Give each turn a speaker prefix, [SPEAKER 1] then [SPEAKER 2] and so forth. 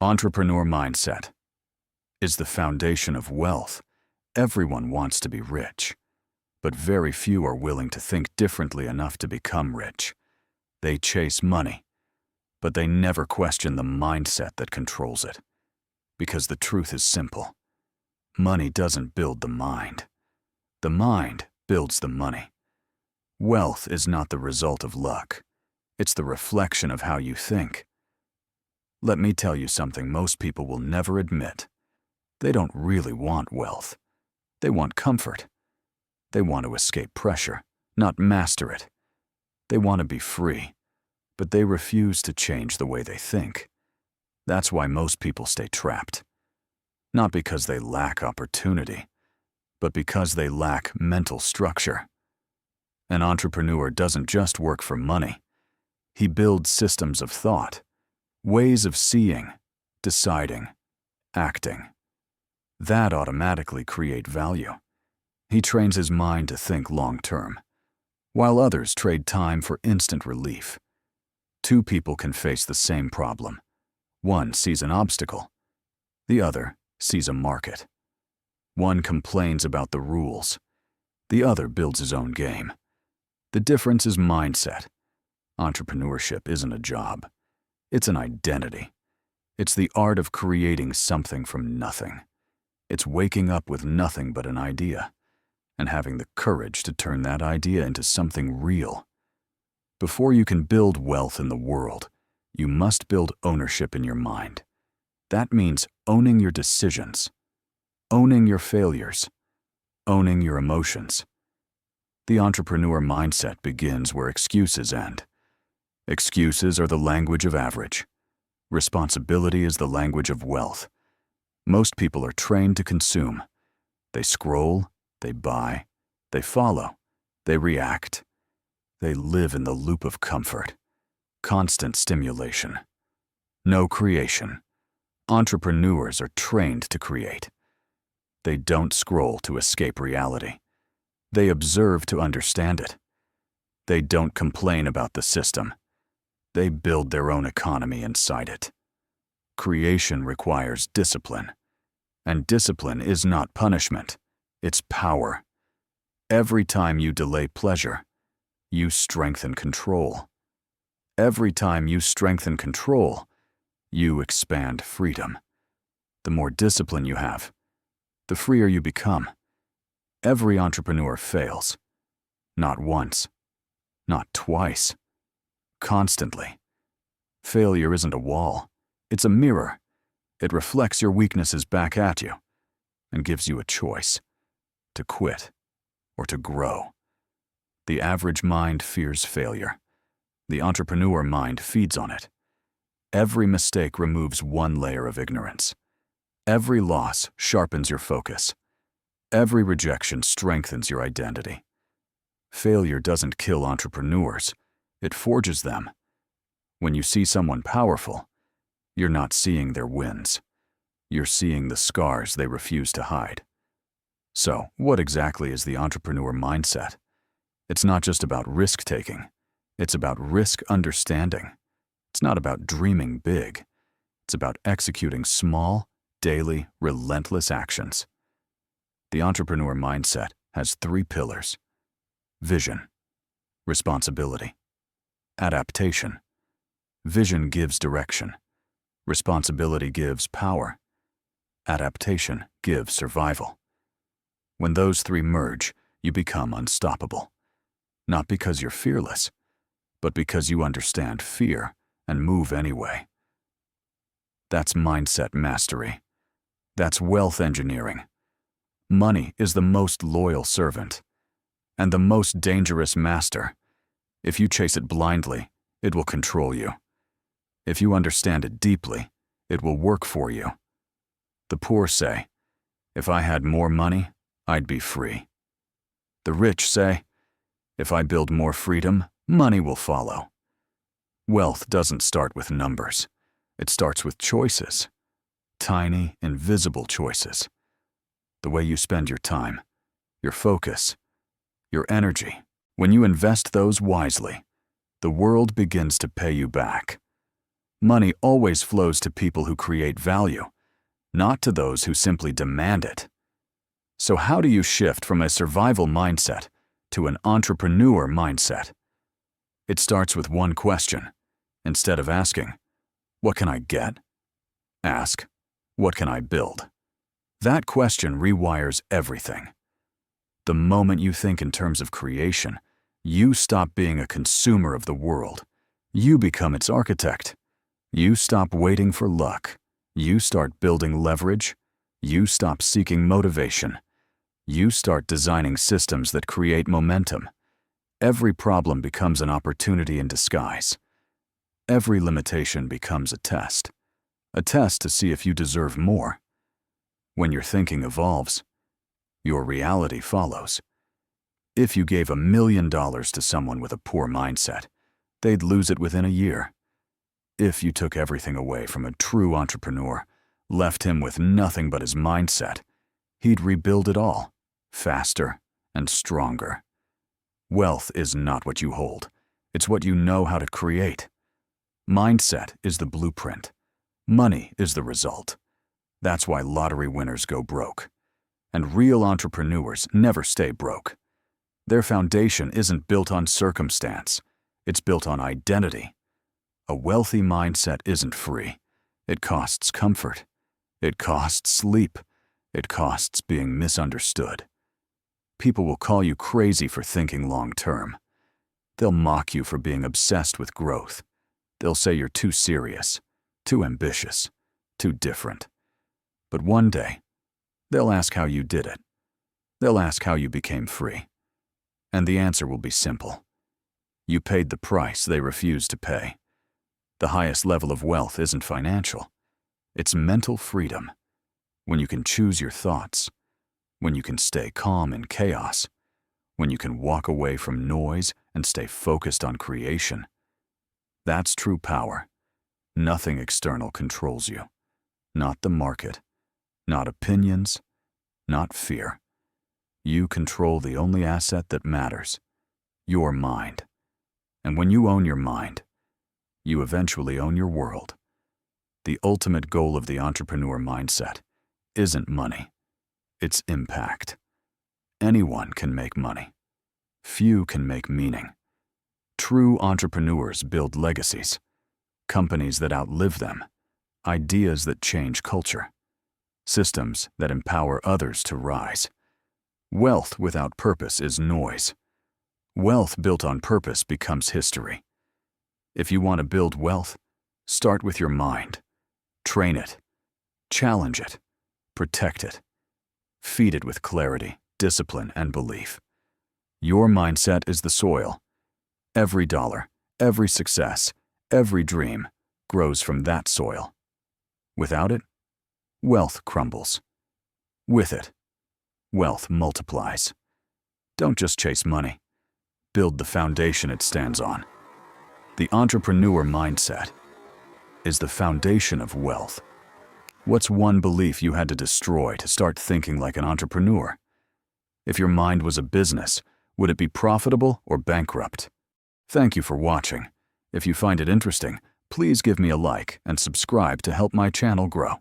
[SPEAKER 1] Entrepreneur mindset is the foundation of wealth. Everyone wants to be rich, but very few are willing to think differently enough to become rich. They chase money, but they never question the mindset that controls it. Because the truth is simple. Money doesn't build the mind builds the money. Wealth is not the result of luck. It's the reflection of how you think. Let me tell you something most people will never admit. They don't really want wealth. They want comfort. They want to escape pressure, not master it. They want to be free, but they refuse to change the way they think. That's why most people stay trapped. Not because they lack opportunity, but because they lack mental structure. An entrepreneur doesn't just work for money. He builds systems of thought, ways of seeing, deciding, acting. That automatically create value. He trains his mind to think long-term, while others trade time for instant relief. Two people can face the same problem. One sees an obstacle. The other sees a market. One complains about the rules. The other builds his own game. The difference is mindset. Entrepreneurship isn't a job. It's an identity. It's the art of creating something from nothing. It's waking up with nothing but an idea, and having the courage to turn that idea into something real. Before you can build wealth in the world, you must build ownership in your mind. That means owning your decisions, owning your failures, owning your emotions. The entrepreneur mindset begins where excuses end. Excuses are the language of average. Responsibility is the language of wealth. Most people are trained to consume. They scroll, they buy, they follow, they react. They live in the loop of comfort, constant stimulation. No creation. Entrepreneurs are trained to create. They don't scroll to escape reality. They observe to understand it. They don't complain about the system. They build their own economy inside it. Creation requires discipline. And discipline is not punishment, it's power. Every time you delay pleasure, you strengthen control. Every time you strengthen control, you expand freedom. The more discipline you have, the freer you become. Every entrepreneur fails. Not once, not twice. Constantly. Failure isn't a wall, it's a mirror. It reflects your weaknesses back at you and gives you a choice, to quit or to grow. The average mind fears failure. The entrepreneur mind feeds on it. Every mistake removes one layer of ignorance. Every loss sharpens your focus. Every rejection strengthens your identity. Failure doesn't kill entrepreneurs. It forges them. When you see someone powerful, you're not seeing their wins. You're seeing the scars they refuse to hide. So, what exactly is the entrepreneur mindset? It's not just about risk-taking. It's about risk understanding. It's not about dreaming big. It's about executing small, daily, relentless actions. The entrepreneur mindset has 3 pillars: vision, responsibility, adaptation. Vision gives direction. Responsibility gives power. Adaptation gives survival. When those 3 merge, you become unstoppable. Not because you're fearless, but because you understand fear and move anyway. That's mindset mastery. That's wealth engineering. Money is the most loyal servant and the most dangerous master. If you chase it blindly, it will control you. If you understand it deeply, it will work for you. The poor say, if I had more money, I'd be free. The rich say, if I build more freedom, money will follow. Wealth doesn't start with numbers. It starts with choices. Tiny, invisible choices. The way you spend your time, your focus, your energy. When you invest those wisely, the world begins to pay you back. Money always flows to people who create value, not to those who simply demand it. So how do you shift from a survival mindset to an entrepreneur mindset? It starts with one question. Instead of asking, "What can I get?" ask, "What can I build?" That question rewires everything. The moment you think in terms of creation, you stop being a consumer of the world. You become its architect. You stop waiting for luck. You start building leverage. You stop seeking motivation. You start designing systems that create momentum. Every problem becomes an opportunity in disguise. Every limitation becomes a test to see if you deserve more. When your thinking evolves, your reality follows. If you gave $1 million to someone with a poor mindset, they'd lose it within a year. If you took everything away from a true entrepreneur, left him with nothing but his mindset, he'd rebuild it all, faster and stronger. Wealth is not what you hold. It's what you know how to create. Mindset is the blueprint. Money is the result. That's why lottery winners go broke. And real entrepreneurs never stay broke. Their foundation isn't built on circumstance. It's built on identity. A wealthy mindset isn't free. It costs comfort. It costs sleep. It costs being misunderstood. People will call you crazy for thinking long-term. They'll mock you for being obsessed with growth. They'll say you're too serious, too ambitious, too different. But one day, they'll ask how you did it. They'll ask how you became free. And the answer will be simple. You paid the price they refused to pay. The highest level of wealth isn't financial. It's mental freedom. When you can choose your thoughts. When you can stay calm in chaos. When you can walk away from noise and stay focused on creation. That's true power. Nothing external controls you. Not the market. Not opinions. Not fear. You control the only asset that matters. Your mind. And when you own your mind, you eventually own your world. The ultimate goal of the entrepreneur mindset isn't money. It's impact. Anyone can make money. Few can make meaning. True entrepreneurs build legacies, companies that outlive them, ideas that change culture, systems that empower others to rise. Wealth without purpose is noise. Wealth built on purpose becomes history. If you want to build wealth, start with your mind. Train it. Challenge it. Protect it. Feed it with clarity, discipline, and belief. Your mindset is the soil. Every dollar, every success, every dream grows from that soil. Without it, wealth crumbles. With it, wealth multiplies. Don't just chase money. Build the foundation it stands on. The entrepreneur mindset is the foundation of wealth. What's one belief you had to destroy to start thinking like an entrepreneur? If your mind was a business, would it be profitable or bankrupt? Thank you for watching. If you find it interesting, please give me a like and subscribe to help my channel grow.